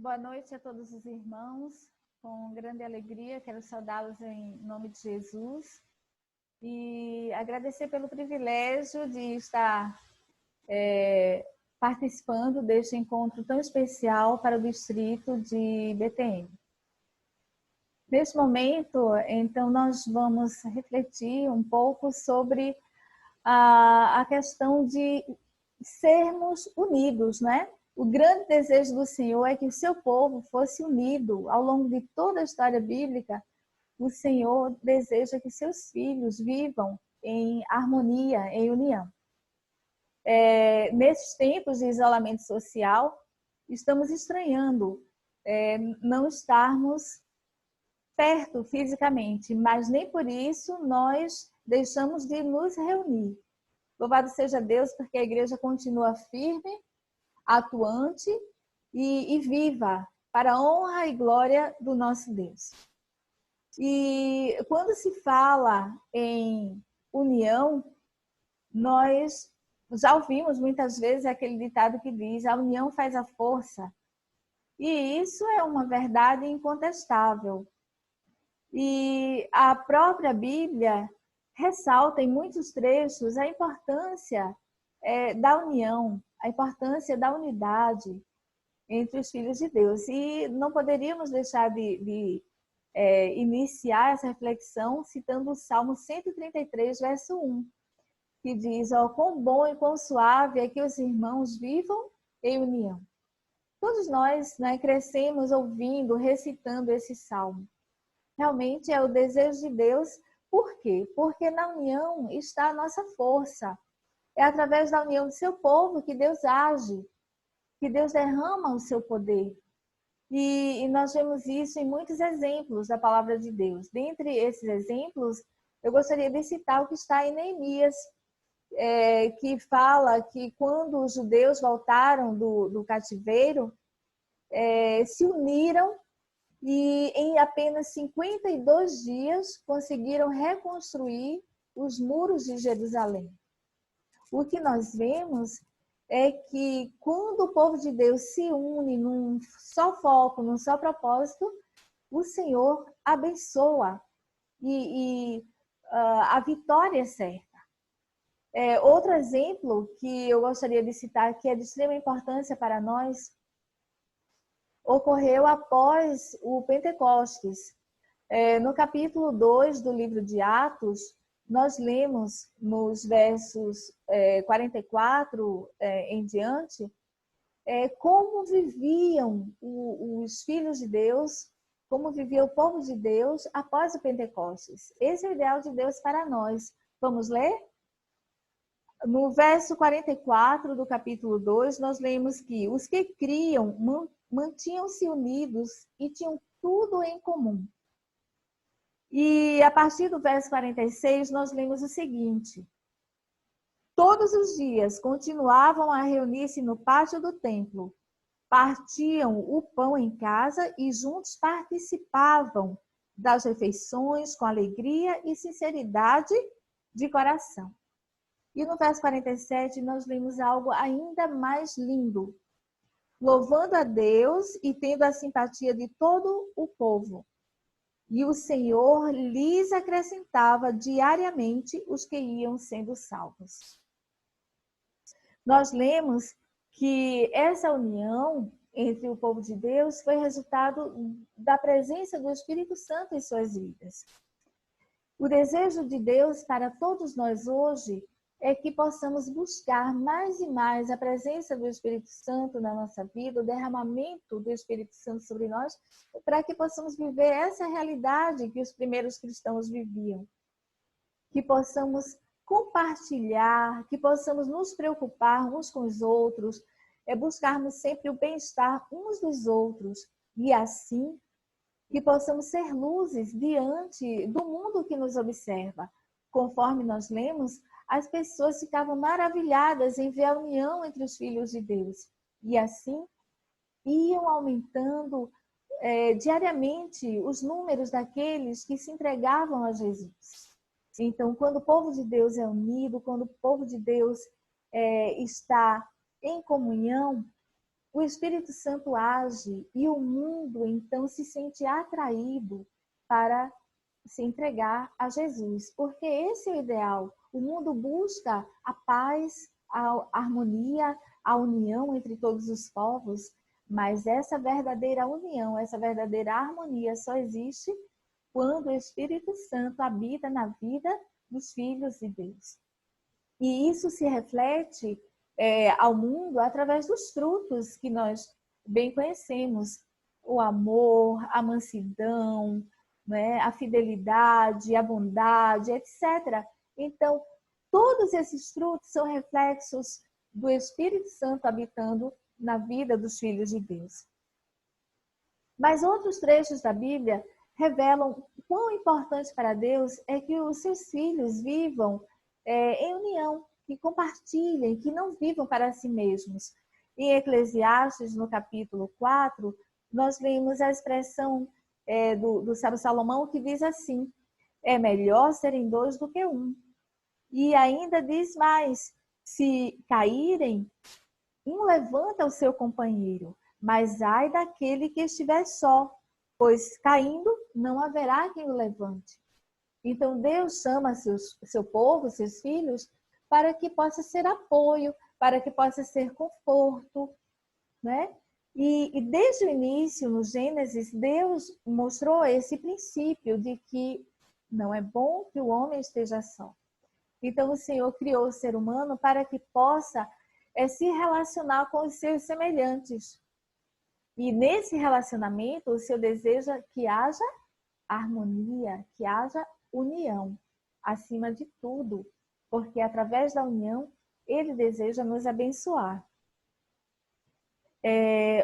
Boa noite a todos os irmãos. Com grande alegria, quero saudá-los em nome de Jesus e agradecer pelo privilégio de estar participando deste encontro tão especial para o distrito de BTM. Neste momento, então, nós vamos refletir um pouco sobre a questão de sermos unidos, né? O grande desejo do Senhor é que o seu povo fosse unido. Ao longo de toda a história bíblica, o Senhor deseja que seus filhos vivam em harmonia, em união. Nesses tempos de isolamento social, estamos estranhando não estarmos perto fisicamente, mas nem por isso nós deixamos de nos reunir. Louvado seja Deus, porque a igreja continua firme, atuante e viva para a honra e glória do nosso Deus. E quando se fala em união, nós já ouvimos muitas vezes aquele ditado que diz: a união faz a força. E isso é uma verdade incontestável. E a própria Bíblia ressalta em muitos trechos a importância da união, a importância da unidade entre os filhos de Deus. E não poderíamos deixar de iniciar essa reflexão citando o Salmo 133, verso 1, que diz: ó, quão bom e quão suave é que os irmãos vivam em união. Todos nós, né, crescemos ouvindo, recitando esse salmo. Realmente é o desejo de Deus. Por quê? Porque na união está a nossa força. É através da união do seu povo que Deus age, que Deus derrama o seu poder. E nós vemos isso em muitos exemplos da palavra de Deus. Dentre esses exemplos, eu gostaria de citar o que está em Neemias, que fala que quando os judeus voltaram do cativeiro, se uniram e em apenas 52 dias conseguiram reconstruir os muros de Jerusalém. O que nós vemos é que quando o povo de Deus se une num só foco, num só propósito, o Senhor abençoa e a vitória é certa. Outro exemplo que eu gostaria de citar, que é de extrema importância para nós, ocorreu após o Pentecostes. No capítulo 2 do livro de Atos, nós lemos nos versos 44 em diante, como viviam os filhos de Deus, como vivia o povo de Deus após o Pentecostes. Esse é o ideal de Deus para nós. Vamos ler? No verso 44 do capítulo 2, nós lemos que os que criam mantinham-se unidos e tinham tudo em comum. E a partir do verso 46, nós lemos o seguinte: todos os dias continuavam a reunir-se no pátio do templo, partiam o pão em casa e juntos participavam das refeições com alegria e sinceridade de coração. E no verso 47, nós lemos algo ainda mais lindo: louvando a Deus e tendo a simpatia de todo o povo. E o Senhor lhes acrescentava diariamente os que iam sendo salvos. Nós lemos que essa união entre o povo de Deus foi resultado da presença do Espírito Santo em suas vidas. O desejo de Deus para todos nós hoje é que possamos buscar mais e mais a presença do Espírito Santo na nossa vida, o derramamento do Espírito Santo sobre nós, para que possamos viver essa realidade que os primeiros cristãos viviam. Que possamos compartilhar, que possamos nos preocupar uns com os outros, buscarmos sempre o bem-estar uns dos outros, e assim que possamos ser luzes diante do mundo que nos observa. Conforme nós lemos, as pessoas ficavam maravilhadas em ver a união entre os filhos de Deus. E assim, iam aumentando diariamente os números daqueles que se entregavam a Jesus. Então, quando o povo de Deus é unido, quando o povo de Deus está em comunhão, o Espírito Santo age e o mundo então se sente atraído para se entregar a Jesus, porque esse é o ideal. O mundo busca a paz, a harmonia, a união entre todos os povos, mas essa verdadeira união, essa verdadeira harmonia só existe quando o Espírito Santo habita na vida dos filhos de Deus. E isso se reflete ao mundo através dos frutos que nós bem conhecemos. O amor, a mansidão, né, a fidelidade, a bondade, etc. Então, todos esses frutos são reflexos do Espírito Santo habitando na vida dos filhos de Deus. Mas outros trechos da Bíblia revelam quão importante para Deus é que os seus filhos vivam em união, que compartilhem, que não vivam para si mesmos. Em Eclesiastes, no capítulo 4, nós lemos a expressão do sábio Salomão que diz assim: é melhor serem dois do que um. E ainda diz mais: se caírem, um levanta o seu companheiro, mas ai daquele que estiver só, pois caindo não haverá quem o levante. Então Deus chama seu povo, seus filhos, para que possa ser apoio, para que possa ser conforto, né? E desde o início, no Gênesis, Deus mostrou esse princípio de que não é bom que o homem esteja só. Então o Senhor criou o ser humano para que possa se relacionar com os seus semelhantes. E nesse relacionamento, o Senhor deseja que haja harmonia, que haja união, acima de tudo, porque através da união, Ele deseja nos abençoar.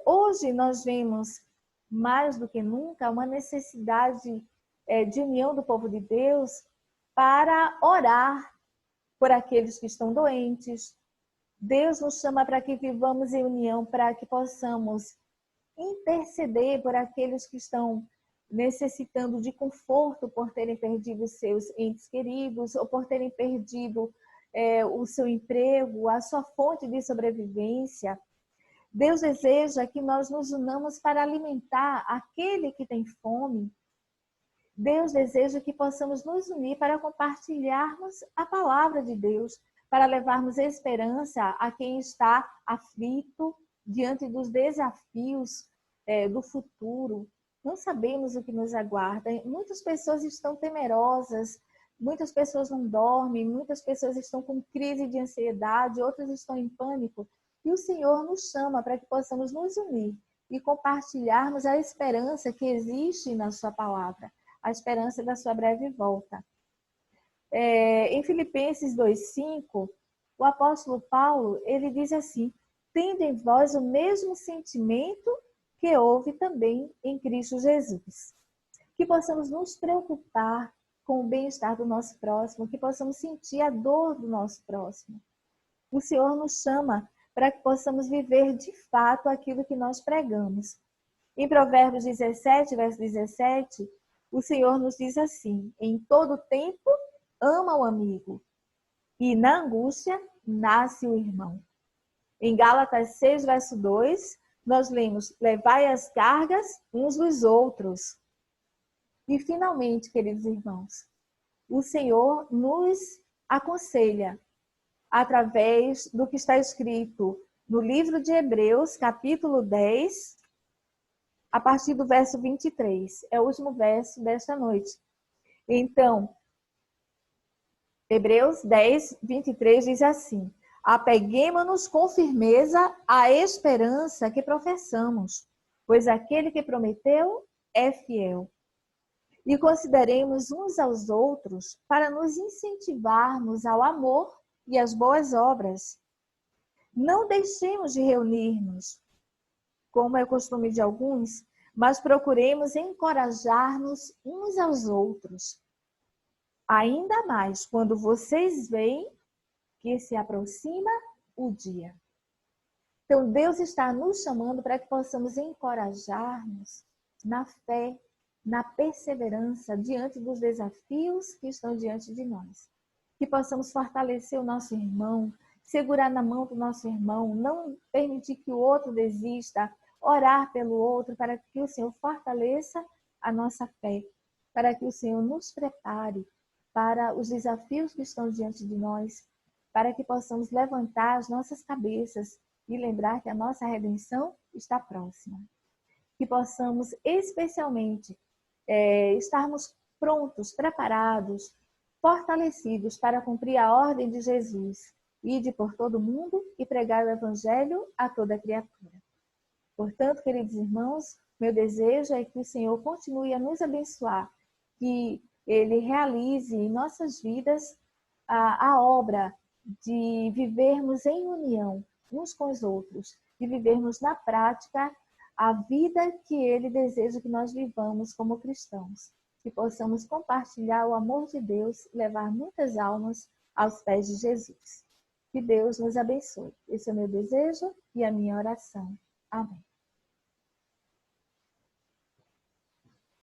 Hoje nós vemos, mais do que nunca, uma necessidade de união do povo de Deus para orar por aqueles que estão doentes. Deus nos chama para que vivamos em união, para que possamos interceder por aqueles que estão necessitando de conforto por terem perdido seus entes queridos ou por terem perdido o seu emprego, a sua fonte de sobrevivência. Deus deseja que nós nos unamos para alimentar aquele que tem fome. Deus deseja que possamos nos unir para compartilharmos a palavra de Deus, para levarmos esperança a quem está aflito diante dos desafios do futuro. Não sabemos o que nos aguarda. Muitas pessoas estão temerosas, muitas pessoas não dormem, muitas pessoas estão com crise de ansiedade, outras estão em pânico. E o Senhor nos chama para que possamos nos unir e compartilharmos a esperança que existe na sua palavra, a esperança da sua breve volta. Em Filipenses 2,5, o apóstolo Paulo, ele diz assim: tendo em vós o mesmo sentimento que houve também em Cristo Jesus. Que possamos nos preocupar com o bem-estar do nosso próximo, que possamos sentir a dor do nosso próximo. O Senhor nos chama para que possamos viver de fato aquilo que nós pregamos. Em Provérbios 17, verso 17, o Senhor nos diz assim: em todo tempo ama o amigo, e na angústia nasce o irmão. Em Gálatas 6, verso 2, nós lemos: levai as cargas uns dos outros. E finalmente, queridos irmãos, o Senhor nos aconselha através do que está escrito no livro de Hebreus, capítulo 10, a partir do verso 23. É o último verso desta noite. Então, Hebreus 10, 23 diz assim: apeguemo-nos com firmeza à esperança que professamos, pois aquele que prometeu é fiel. E consideremos uns aos outros para nos incentivarmos ao amor e às boas obras. Não deixemos de reunir-nos, como é o costume de alguns, mas procuremos encorajar-nos uns aos outros. Ainda mais quando vocês veem que se aproxima o dia. Então, Deus está nos chamando para que possamos encorajar-nos na fé, na perseverança diante dos desafios que estão diante de nós. Que possamos fortalecer o nosso irmão, segurar na mão do nosso irmão, não permitir que o outro desista, orar pelo outro para que o Senhor fortaleça a nossa fé, para que o Senhor nos prepare para os desafios que estão diante de nós, para que possamos levantar as nossas cabeças e lembrar que a nossa redenção está próxima. Que possamos especialmente estarmos prontos, preparados, fortalecidos para cumprir a ordem de Jesus, ide por todo mundo e pregar o Evangelho a toda criatura. Portanto, queridos irmãos, meu desejo é que o Senhor continue a nos abençoar, que Ele realize em nossas vidas a obra de vivermos em união uns com os outros, de vivermos na prática a vida que Ele deseja que nós vivamos como cristãos, que possamos compartilhar o amor de Deus e levar muitas almas aos pés de Jesus. Que Deus nos abençoe. Esse é o meu desejo e a minha oração. Amém.